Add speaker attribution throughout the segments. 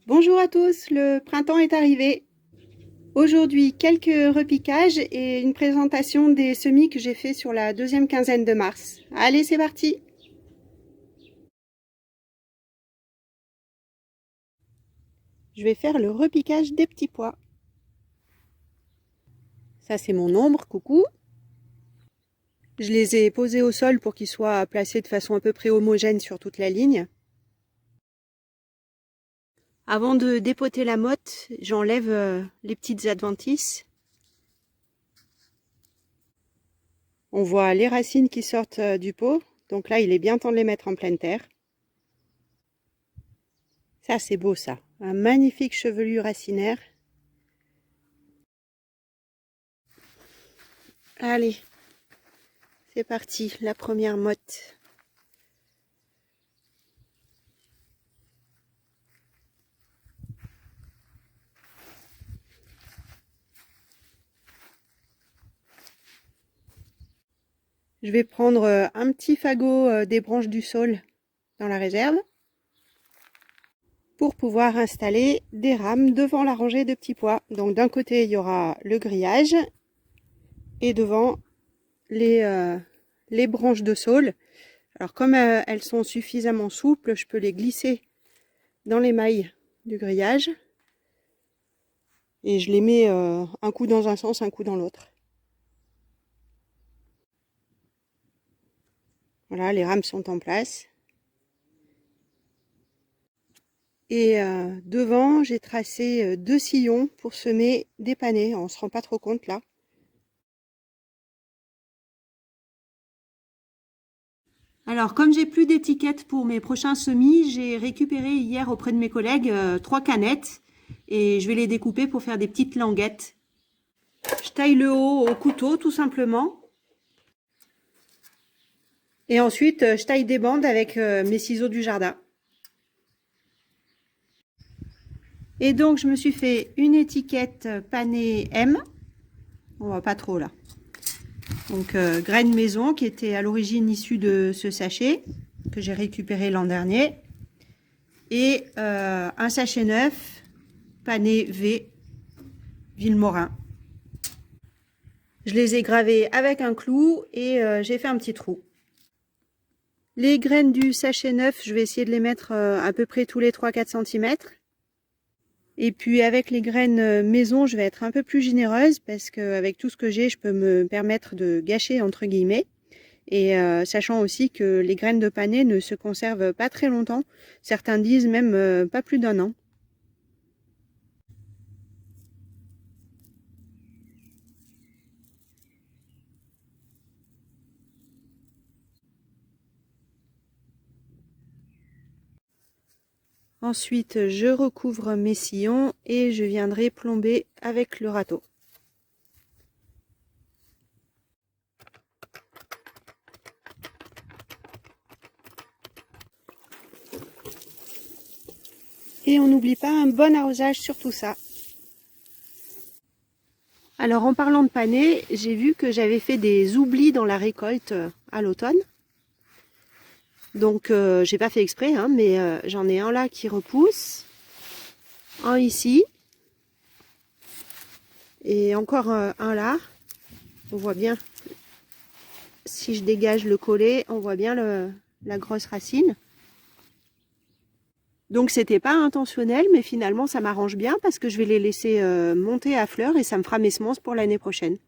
Speaker 1: Bonjour à tous, le printemps est arrivé. Aujourd'hui, quelques repiquages et une présentation des semis que j'ai fait sur la deuxième quinzaine de mars. Allez, c'est parti! Je vais faire le repiquage des petits pois. Ça, c'est mon ombre, coucou. Je les ai posés au sol pour qu'ils soient placés de façon à peu près homogène sur toute la ligne. Avant de dépoter la motte, j'enlève les petites adventices. On voit les racines qui sortent du pot, donc là il est bien temps de les mettre en pleine terre. Ça c'est beau ça, un magnifique chevelu racinaire. Allez, c'est parti, la première motte. Je vais prendre un petit fagot des branches du saule dans la réserve pour pouvoir installer des rames devant la rangée de petits pois. Donc d'un côté il y aura le grillage et devant les branches de saule. Alors comme elles sont suffisamment souples, je peux les glisser dans les mailles du grillage et je les mets un coup dans un sens, un coup dans l'autre. Voilà, les rames sont en place. Et devant, j'ai tracé 2 sillons pour semer des panais. On se rend pas trop compte là. Alors, comme j'ai plus d'étiquettes pour mes prochains semis, j'ai récupéré hier auprès de mes collègues 3 canettes et je vais les découper pour faire des petites languettes. Je taille le haut au couteau tout simplement. Et ensuite, je taille des bandes avec mes ciseaux du jardin. Et donc, je me suis fait une étiquette panais M. On voit pas trop là. Donc, graines maison qui était à l'origine issue de ce sachet que j'ai récupéré l'an dernier. Et un sachet neuf, panais V, Villemorin. Je les ai gravés avec un clou et j'ai fait un petit trou. Les graines du sachet neuf, je vais essayer de les mettre à peu près tous les 3-4 cm. Et puis avec les graines maison, je vais être un peu plus généreuse parce qu'avec tout ce que j'ai, je peux me permettre de gâcher entre guillemets. Et sachant aussi que les graines de panais ne se conservent pas très longtemps. Certains disent même pas plus d'1 an. Ensuite, je recouvre mes sillons et je viendrai plomber avec le râteau. Et on n'oublie pas un bon arrosage sur tout ça. Alors en parlant de panais, j'ai vu que j'avais fait des oublis dans la récolte à l'automne. Donc j'ai pas fait exprès, hein, mais j'en ai un là qui repousse, un ici, et encore un là. On voit bien, si je dégage le collet, on voit bien la grosse racine. Donc c'était pas intentionnel, mais finalement ça m'arrange bien parce que je vais les laisser monter à fleur et ça me fera mes semences pour l'année prochaine.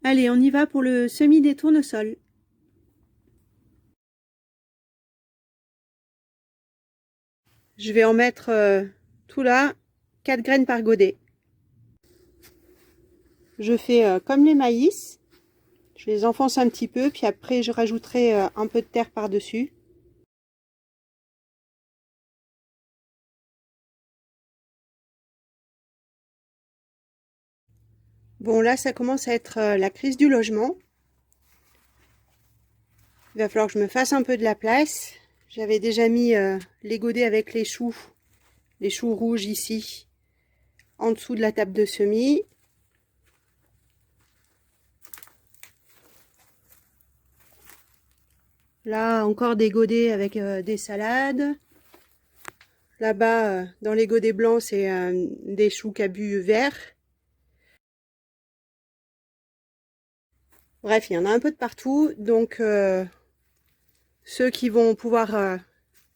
Speaker 1: Allez, on y va pour le semis des tournesols. Je vais en mettre tout là, 4 graines par godet. Je fais comme les maïs. Je les enfonce un petit peu, puis après je rajouterai un peu de terre par-dessus. Bon, là ça commence à être la crise du logement. Il va falloir que je me fasse un peu de la place. J'avais déjà mis les godets avec les choux rouges ici, en dessous de la table de semis. Là, encore des godets avec des salades. Là-bas, dans les godets blancs, c'est des choux cabus verts. Bref, il y en a un peu de partout. Donc, ceux qui vont pouvoir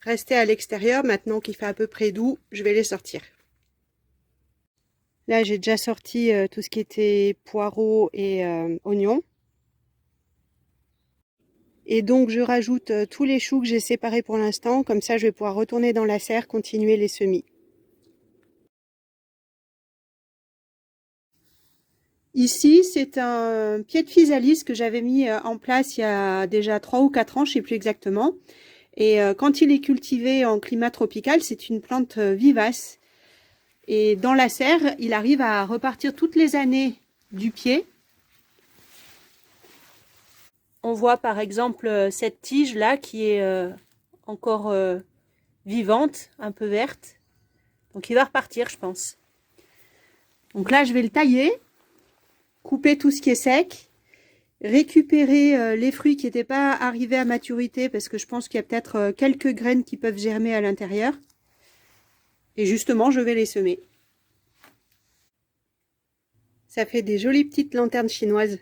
Speaker 1: rester à l'extérieur, maintenant qu'il fait à peu près doux, je vais les sortir. Là, j'ai déjà sorti tout ce qui était poireaux et oignons. Et donc, je rajoute tous les choux que j'ai séparés pour l'instant. Comme ça, je vais pouvoir retourner dans la serre, continuer les semis. Ici, c'est un pied de physalis que j'avais mis en place il y a déjà 3 ou 4 ans, je ne sais plus exactement. Et quand il est cultivé en climat tropical, c'est une plante vivace. Et dans la serre, il arrive à repartir toutes les années du pied. On voit par exemple cette tige là qui est encore vivante, un peu verte. Donc il va repartir, je pense. Donc là, je vais le tailler, couper tout ce qui est sec, récupérer les fruits qui n'étaient pas arrivés à maturité parce que je pense qu'il y a peut-être quelques graines qui peuvent germer à l'intérieur. Et justement, je vais les semer. Ça fait des jolies petites lanternes chinoises.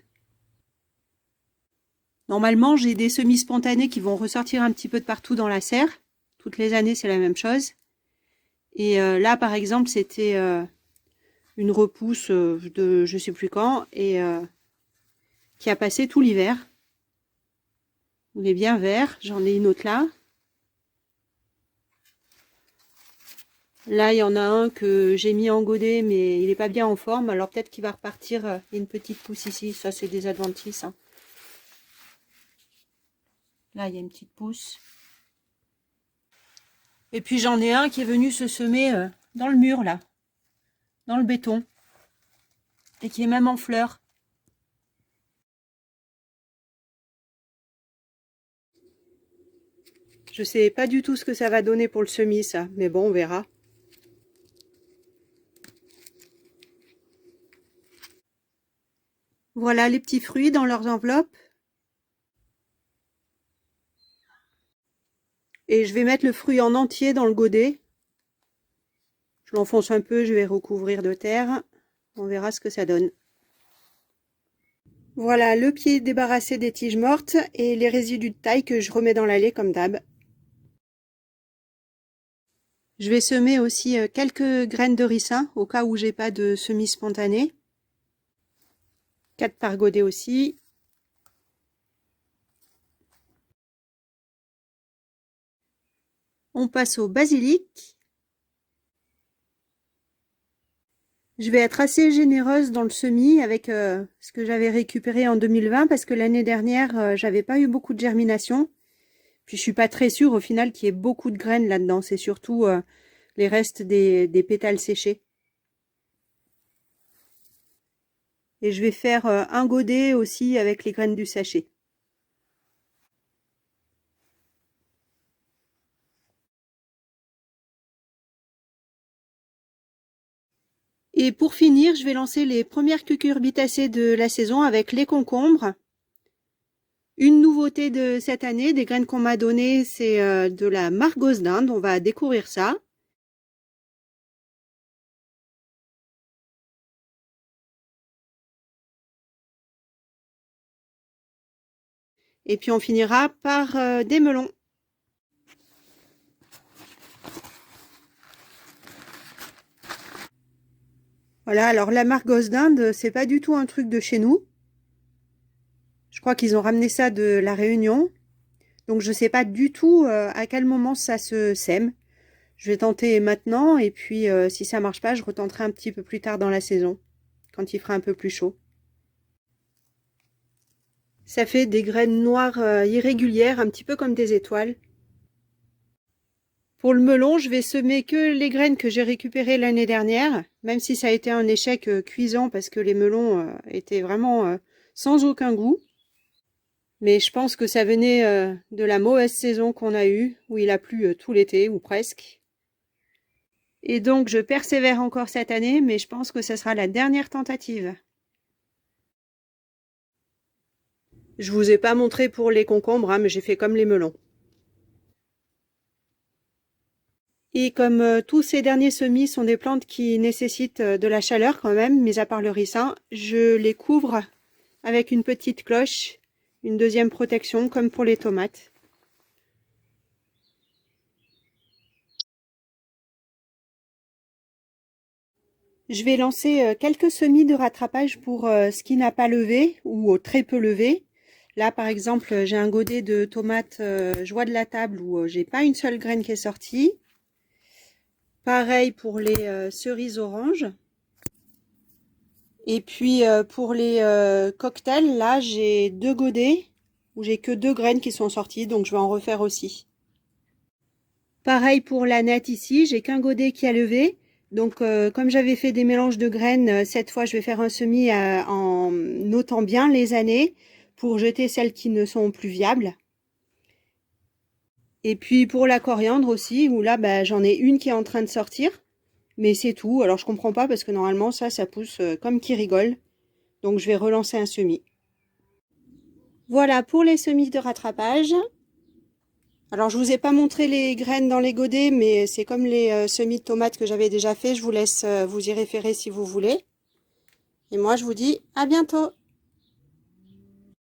Speaker 1: Normalement, j'ai des semis spontanés qui vont ressortir un petit peu de partout dans la serre. Toutes les années, c'est la même chose. Et là, par exemple, c'était une repousse de je sais plus quand et qui a passé tout l'hiver. Il est bien vert. J'en ai une autre là. Là, il y en a un que j'ai mis en godet, mais il n'est pas bien en forme. Alors peut-être qu'il va repartir. Il y a une petite pousse ici. Ça, c'est des adventices. Hein. Là, il y a une petite pousse. Et puis j'en ai un qui est venu se semer dans le mur, là. Dans le béton. Et qui est même en fleurs. Je sais pas du tout ce que ça va donner pour le semis, ça. Mais bon, on verra. Voilà les petits fruits dans leurs enveloppes. Et je vais mettre le fruit en entier dans le godet. Je l'enfonce un peu, je vais recouvrir de terre. On verra ce que ça donne. Voilà le pied débarrassé des tiges mortes et les résidus de taille que je remets dans l'allée comme d'hab. Je vais semer aussi quelques graines de ricin au cas où j'ai pas de semis spontanés. 4 par godet aussi. On passe au basilic. Je vais être assez généreuse dans le semis avec ce que j'avais récupéré en 2020 parce que l'année dernière, j'avais pas eu beaucoup de germination. Puis je suis pas très sûre au final qu'il y ait beaucoup de graines là-dedans. C'est surtout les restes des pétales séchés. Et je vais faire un godet aussi avec les graines du sachet. Et pour finir, je vais lancer les premières cucurbitacées de la saison avec les concombres. Une nouveauté de cette année, des graines qu'on m'a données, c'est de la margosse d'Inde. On va découvrir ça. Et puis on finira par des melons. Voilà, alors la margosse d'Inde, c'est pas du tout un truc de chez nous. Je crois qu'ils ont ramené ça de la Réunion. Donc je sais pas du tout à quel moment ça se sème. Je vais tenter maintenant et puis si ça marche pas, je retenterai un petit peu plus tard dans la saison, quand il fera un peu plus chaud. Ça fait des graines noires irrégulières, un petit peu comme des étoiles. Pour le melon, je vais semer que les graines que j'ai récupérées l'année dernière, même si ça a été un échec cuisant parce que les melons étaient vraiment sans aucun goût. Mais je pense que ça venait de la mauvaise saison qu'on a eue, où il a plu tout l'été, ou presque. Et donc je persévère encore cette année, mais je pense que ce sera la dernière tentative. Je vous ai pas montré pour les concombres, hein, mais j'ai fait comme les melons. Et comme tous ces derniers semis sont des plantes qui nécessitent de la chaleur quand même, mis à part le ricin, je les couvre avec une petite cloche, une deuxième protection comme pour les tomates. Je vais lancer quelques semis de rattrapage pour ce qui n'a pas levé ou très peu levé. Là, par exemple, j'ai un godet de tomates joie de la table où j'ai pas une seule graine qui est sortie. Pareil pour les cerises oranges. Et puis pour les cocktails, là, j'ai 2 godets où j'ai que 2 graines qui sont sorties, donc je vais en refaire aussi. Pareil pour la nette ici, j'ai qu'un godet qui a levé. Donc comme j'avais fait des mélanges de graines, cette fois je vais faire un semis en notant bien les années pour jeter celles qui ne sont plus viables. Et puis pour la coriandre aussi, où là j'en ai une qui est en train de sortir, mais c'est tout. Alors je comprends pas parce que normalement ça pousse comme qui rigole. Donc je vais relancer un semis. Voilà pour les semis de rattrapage. Alors je vous ai pas montré les graines dans les godets, mais c'est comme les semis de tomates que j'avais déjà fait. Je vous laisse vous y référer si vous voulez. Et moi je vous dis à bientôt.